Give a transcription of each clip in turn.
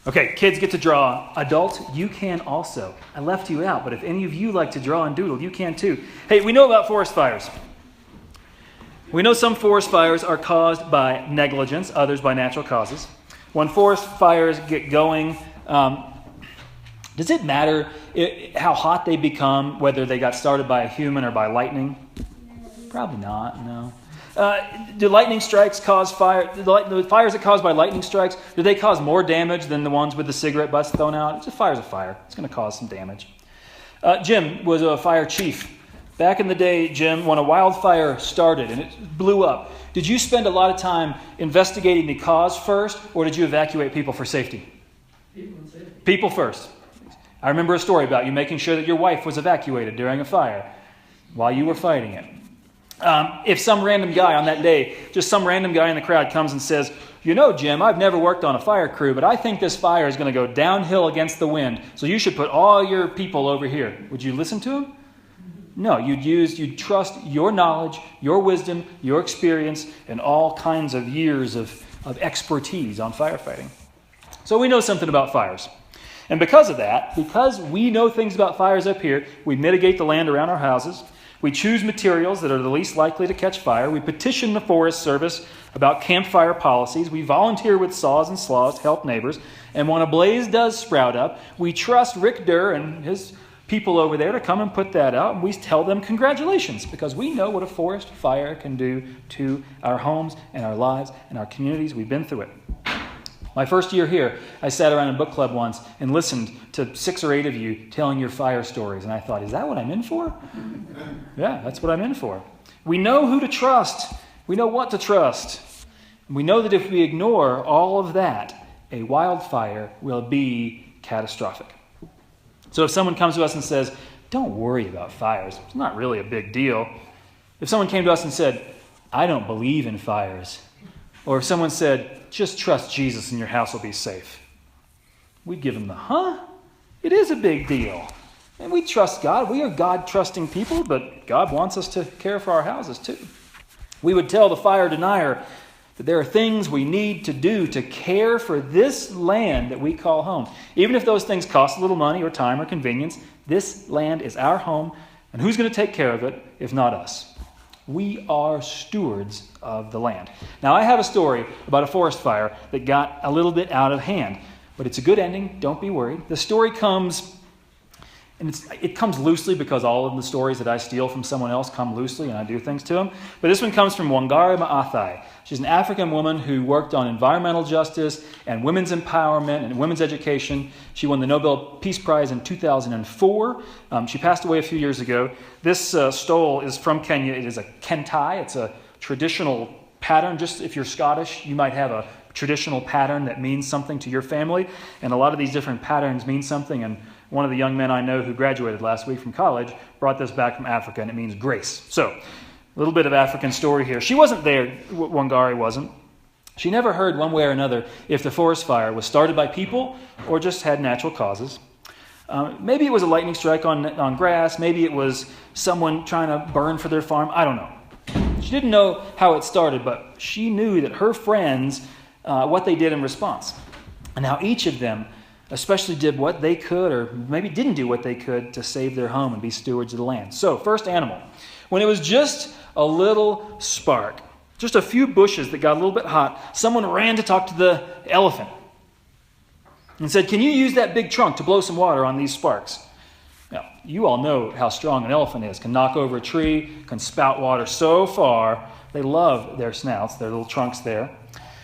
Okay, kids get to draw. Adults, you can also. I left you out, but if any of you like to draw and doodle, you can too. Hey, we know about forest fires. We know some forest fires are caused by negligence, others by natural causes. When forest fires get going, does it matter how hot they become, whether they got started by a human or by lightning? Probably not, no. Do lightning strikes cause fire? The fires that are caused by lightning strikes, do they cause more damage than the ones with the cigarette butts thrown out? It's a fire's a fire. It's going to cause some damage. Jim was a fire chief. Back in the day, Jim, when a wildfire started and it blew up, did you spend a lot of time investigating the cause first, or did you evacuate people for safety? People first. I remember a story about you making sure that your wife was evacuated during a fire while you were fighting it. If some random guy on that day, just some random guy in the crowd comes and says, you know, Jim, I've never worked on a fire crew, but I think this fire is going to go downhill against the wind, so you should put all your people over here. Would you listen to him? No, you'd trust your knowledge, your wisdom, your experience, and all kinds of years of expertise on firefighting. So we know something about fires. And because of that, because we know things about fires up here, we mitigate the land around our houses. We choose materials that are the least likely to catch fire. We petition the Forest Service about campfire policies. We volunteer with saws and sloths to help neighbors. And when a blaze does sprout up, we trust Rick Durr and his people over there to come and put that out. And we tell them congratulations, because we know what a forest fire can do to our homes and our lives and our communities. We've been through it. My first year here, I sat around in book club once and listened to 6 or 8 of you telling your fire stories. And I thought, is that what I'm in for? Yeah, that's what I'm in for. We know who to trust. We know what to trust. And we know that if we ignore all of that, a wildfire will be catastrophic. So if someone comes to us and says, don't worry about fires, it's not really a big deal. If someone came to us and said, I don't believe in fires, or if someone said, just trust Jesus and your house will be safe, we'd give them the, it is a big deal. And we trust God. We are God-trusting people, but God wants us to care for our houses too. We would tell the fire denier that there are things we need to do to care for this land that we call home. Even if those things cost a little money or time or convenience, this land is our home, and who's going to take care of it if not us? We are stewards of the land. Now, I have a story about a forest fire that got a little bit out of hand, but it's a good ending. Don't be worried. The story comes, and it comes loosely because all of the stories that I steal from someone else come loosely, and I do things to them. But this one comes from Wangari Maathai. She's an African woman who worked on environmental justice and women's empowerment and women's education. She won the Nobel Peace Prize in 2004. She passed away a few years ago. This stole is from Kenya. It is a kentai. It's a traditional pattern. Just if you're Scottish, you might have a traditional pattern that means something to your family. And a lot of these different patterns mean something. And one of the young men I know who graduated last week from college brought this back from Africa, and it means grace. So, a little bit of African story here. She wasn't there, Wangari wasn't. She never heard one way or another if the forest fire was started by people or just had natural causes. Maybe it was a lightning strike on grass. Maybe it was someone trying to burn for their farm. I don't know. She didn't know how it started, but she knew that her friends, what they did in response. And how each of them especially did what they could, or maybe didn't do what they could, to save their home and be stewards of the land. So, first animal. When it was just a little spark, just a few bushes that got a little bit hot, someone ran to talk to the elephant and said, can you use that big trunk to blow some water on these sparks? Now, you all know how strong an elephant is. Can knock over a tree, can spout water so far. They love their snouts, their little trunks there.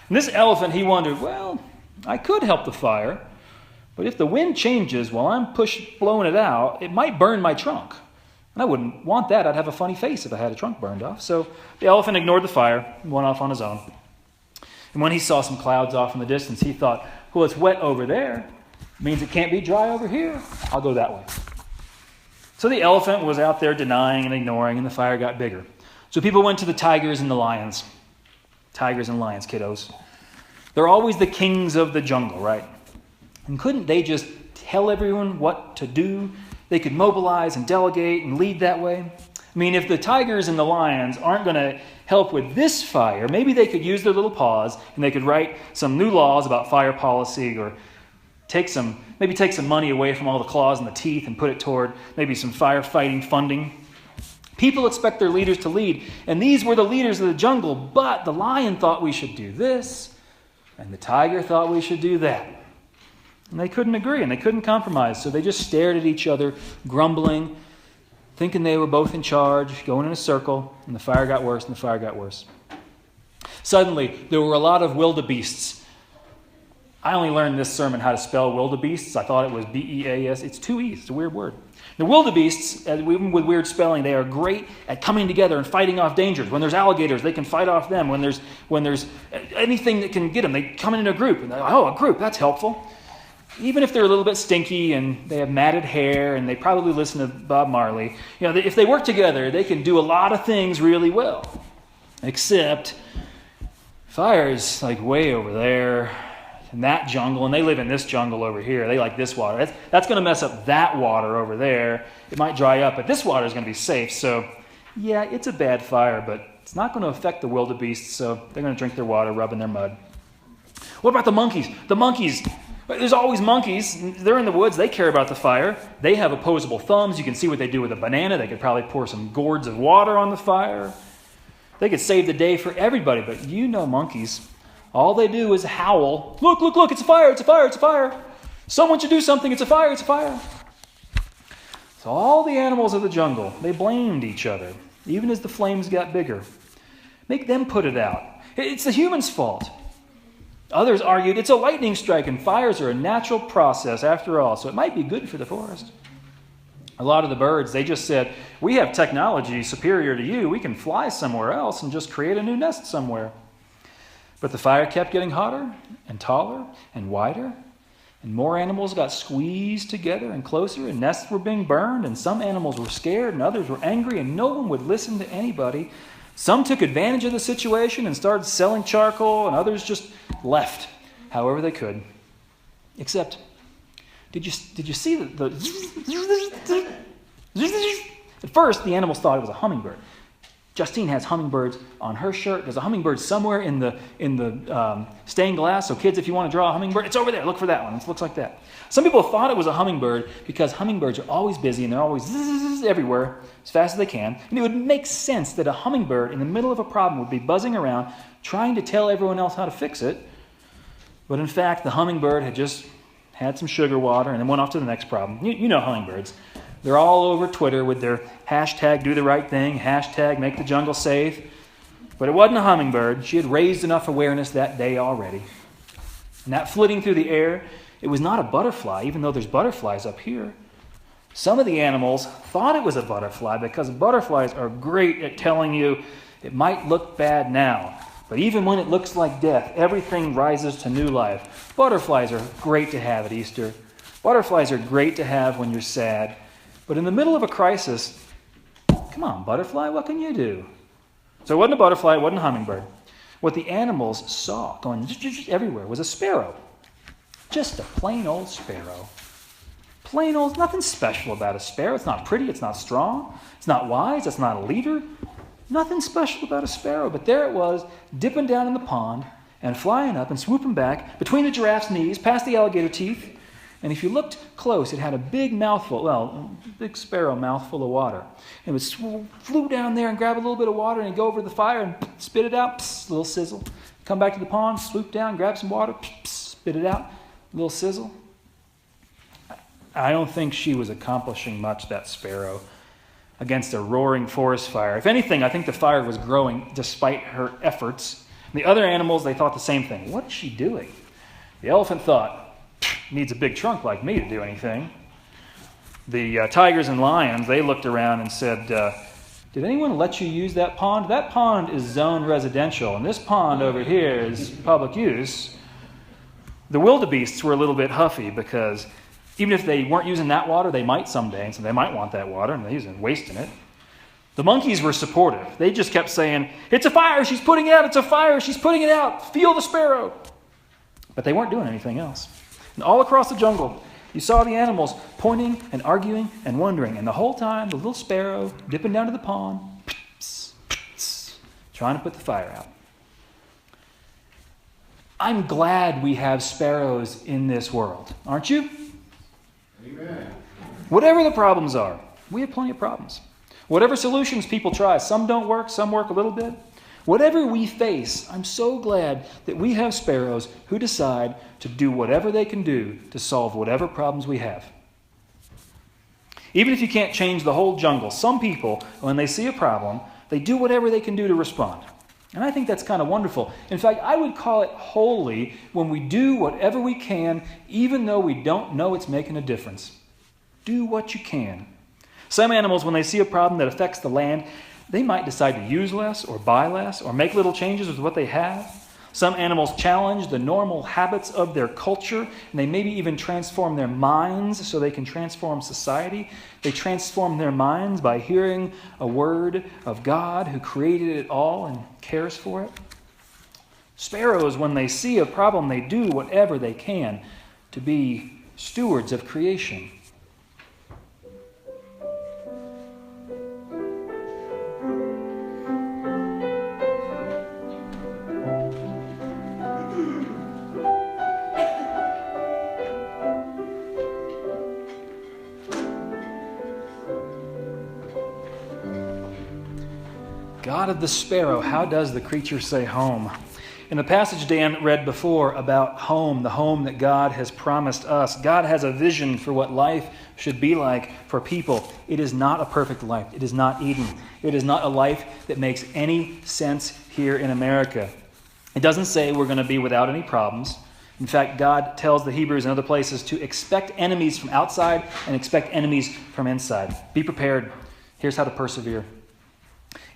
And this elephant, he wondered, well, I could help the fire, but if the wind changes while I'm blowing it out, it might burn my trunk. And I wouldn't want that. I'd have a funny face if I had a trunk burned off. So the elephant ignored the fire and went off on his own. And when he saw some clouds off in the distance, he thought, well, it's wet over there. It means it can't be dry over here. I'll go that way. So the elephant was out there denying and ignoring, and the fire got bigger. So people went to the tigers and the lions. Tigers and lions, kiddos. They're always the kings of the jungle, right? And couldn't they just tell everyone what to do? They could mobilize and delegate and lead that way. I mean, if the tigers and the lions aren't going to help with this fire, maybe they could use their little paws and they could write some new laws about fire policy or maybe take some money away from all the claws and the teeth and put it toward maybe some firefighting funding. People expect their leaders to lead, and these were the leaders of the jungle, but the lion thought we should do this, and the tiger thought we should do that. And they couldn't agree, and they couldn't compromise, so they just stared at each other, grumbling, thinking they were both in charge, going in a circle, and the fire got worse, and the fire got worse. Suddenly, there were a lot of wildebeests. I only learned this sermon how to spell wildebeests. I thought it was B-E-A-S. It's two E's. It's a weird word. The wildebeests, even with weird spelling, they are great at coming together and fighting off dangers. When there's alligators, they can fight off them. When there's anything that can get them, they come in a group. And they're like, oh, a group, that's helpful. Even if they're a little bit stinky and they have matted hair and they probably listen to Bob Marley, if they work together, they can do a lot of things really well. Except fire's like way over there in that jungle, and they live in this jungle over here. They like this water. That's going to mess up that water over there. It might dry up, but this water is going to be safe. So, yeah, it's a bad fire, but it's not going to affect the wildebeests, so they're going to drink their water, rub in their mud. What about the monkeys? The monkeys, there's always monkeys. They're in the woods. They care about the fire. They have opposable thumbs. You can see what they do with a banana. They could probably pour some gourds of water on the fire. They could save the day for everybody, but monkeys. All they do is howl. Look, look, look, it's a fire, it's a fire, it's a fire. Someone should do something, it's a fire, it's a fire. So all the animals of the jungle, they blamed each other, even as the flames got bigger. Make them put it out. It's the humans' fault. Others argued it's a lightning strike and fires are a natural process after all, so it might be good for the forest. A lot of the birds, they just said, we have technology superior to you. We can fly somewhere else and just create a new nest somewhere. But the fire kept getting hotter and taller and wider, and more animals got squeezed together and closer, and nests were being burned, and some animals were scared and others were angry, and no one would listen to anybody. Some took advantage of the situation and started selling charcoal, and others just left however they could. Except, did you see the at first the animals thought it was a hummingbird. Justine has hummingbirds on her shirt. There's a hummingbird somewhere in the stained glass. So kids, if you want to draw a hummingbird, it's over there. Look for that one. It looks like that. Some people thought it was a hummingbird because hummingbirds are always busy and they're always everywhere as fast as they can. And it would make sense that a hummingbird in the middle of a problem would be buzzing around trying to tell everyone else how to fix it. But in fact, the hummingbird had just had some sugar water and then went off to the next problem. You know hummingbirds. They're all over Twitter with their hashtag do the right thing, hashtag make the jungle safe. But it wasn't a hummingbird. She had raised enough awareness that day already. And that flitting through the air, it was not a butterfly, even though there's butterflies up here. Some of the animals thought it was a butterfly because butterflies are great at telling you it might look bad now. But even when it looks like death, everything rises to new life. Butterflies are great to have at Easter. Butterflies are great to have when you're sad. But in the middle of a crisis, come on, butterfly, what can you do? So it wasn't a butterfly, it wasn't a hummingbird. What the animals saw going everywhere was a sparrow. Just a plain old sparrow. Plain old, nothing special about a sparrow. It's not pretty, it's not strong, it's not wise, it's not a leader. Nothing special about a sparrow. But there it was, dipping down in the pond and flying up and swooping back between the giraffe's knees, past the alligator teeth. And if you looked close, it had a big big sparrow mouthful of water. And it would flew down there and grab a little bit of water and go over to the fire and spit it out, little sizzle. Come back to the pond, swoop down, grab some water, spit it out, little sizzle. I don't think she was accomplishing much, that sparrow, against a roaring forest fire. If anything, I think the fire was growing despite her efforts. And the other animals, they thought the same thing. What is she doing? The elephant thought, needs a big trunk like me to do anything. The tigers and lions, they looked around and said, did anyone let you use that pond? That pond is zone residential, and this pond over here is public use. The wildebeests were a little bit huffy because even if they weren't using that water, they might someday, and so they might want that water, and they're wasting it. The monkeys were supportive. They just kept saying, it's a fire, she's putting it out, it's a fire, she's putting it out, feel the sparrow. But they weren't doing anything else. And all across the jungle, you saw the animals pointing and arguing and wondering. And the whole time, the little sparrow dipping down to the pond, trying to put the fire out. I'm glad we have sparrows in this world, aren't you? Amen. Whatever the problems are, we have plenty of problems. Whatever solutions people try, some don't work, some work a little bit. Whatever we face, I'm so glad that we have sparrows who decide to do whatever they can do to solve whatever problems we have. Even if you can't change the whole jungle, some people, when they see a problem, they do whatever they can do to respond. And I think that's kind of wonderful. In fact, I would call it holy when we do whatever we can, even though we don't know it's making a difference. Do what you can. Some animals, when they see a problem that affects the land, they might decide to use less or buy less or make little changes with what they have. Some animals challenge the normal habits of their culture, and they maybe even transform their minds so they can transform society. They transform their minds by hearing a word of God who created it all and cares for it. Sparrows, when they see a problem, they do whatever they can to be stewards of creation. God of the sparrow, how does the creature say home? In the passage Dan read before about home, the home that God has promised us, God has a vision for what life should be like for people. It is not a perfect life. It is not Eden. It is not a life that makes any sense here in America. It doesn't say we're going to be without any problems. In fact, God tells the Hebrews in other places to expect enemies from outside and expect enemies from inside. Be prepared. Here's how to persevere.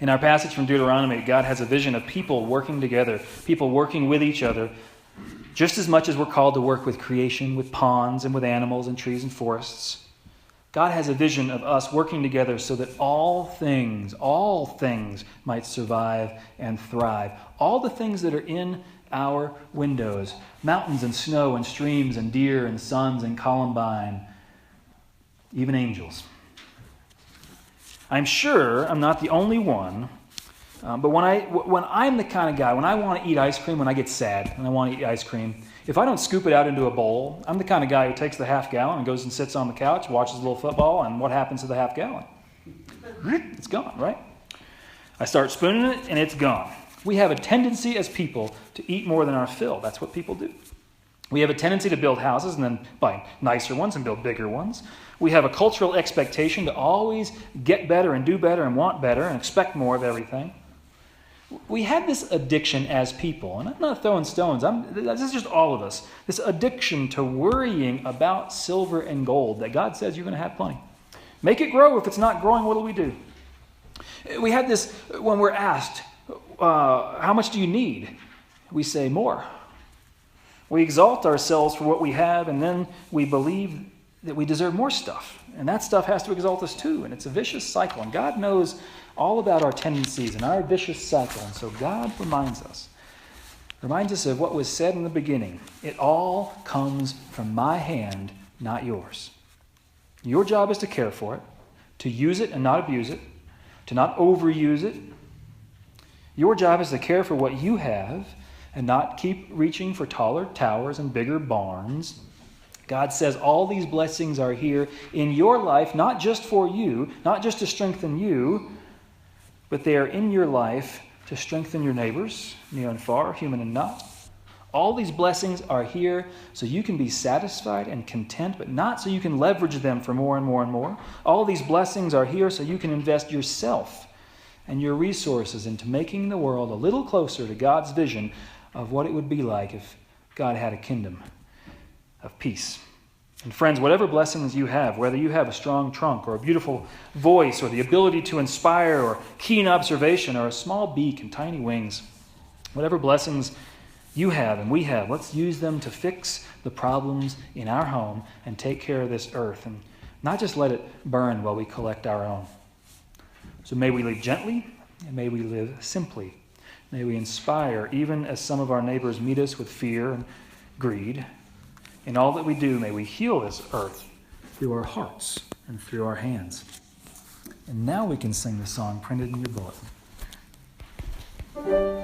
In our passage from Deuteronomy, God has a vision of people working together, people working with each other, just as much as we're called to work with creation, with ponds and with animals and trees and forests. God has a vision of us working together so that all things might survive and thrive. All the things that are in our windows, mountains and snow and streams and deer and suns and columbine, even angels. I'm sure I'm not the only one, but when I'm the kind of guy, when I want to eat ice cream, when I get sad and I want to eat ice cream, if I don't scoop it out into a bowl, I'm the kind of guy who takes the half gallon and goes and sits on the couch, watches a little football, and what happens to the half gallon? It's gone, right? I start spooning it, and it's gone. We have a tendency as people to eat more than our fill. That's what people do. We have a tendency to build houses and then buy nicer ones and build bigger ones. We have a cultural expectation to always get better and do better and want better and expect more of everything. We have this addiction as people, and I'm not throwing stones. This is just all of us. This addiction to worrying about silver and gold that God says you're going to have plenty. Make it grow. If it's not growing, what do we do? We have this when we're asked, how much do you need? We say more. We exalt ourselves for what we have, and then we believe that we deserve more stuff. And that stuff has to exalt us too. And it's a vicious cycle. And God knows all about our tendencies and our vicious cycle. And so God reminds us of what was said in the beginning. It all comes from my hand, not yours. Your job is to care for it, to use it and not abuse it, to not overuse it. Your job is to care for what you have and not keep reaching for taller towers and bigger barns. God says all these blessings are here in your life, not just for you, not just to strengthen you, but they are in your life to strengthen your neighbors, near and far, human and not. All these blessings are here so you can be satisfied and content, but not so you can leverage them for more and more and more. All these blessings are here so you can invest yourself and your resources into making the world a little closer to God's vision of what it would be like if God had a kingdom of peace. And friends, whatever blessings you have, whether you have a strong trunk or a beautiful voice or the ability to inspire or keen observation or a small beak and tiny wings, whatever blessings you have and we have, let's use them to fix the problems in our home and take care of this earth and not just let it burn while we collect our own. So may we live gently and may we live simply. May we inspire even as some of our neighbors meet us with fear and greed. In all that we do, may we heal this earth through our hearts and through our hands. And now we can sing the song printed in your bulletin.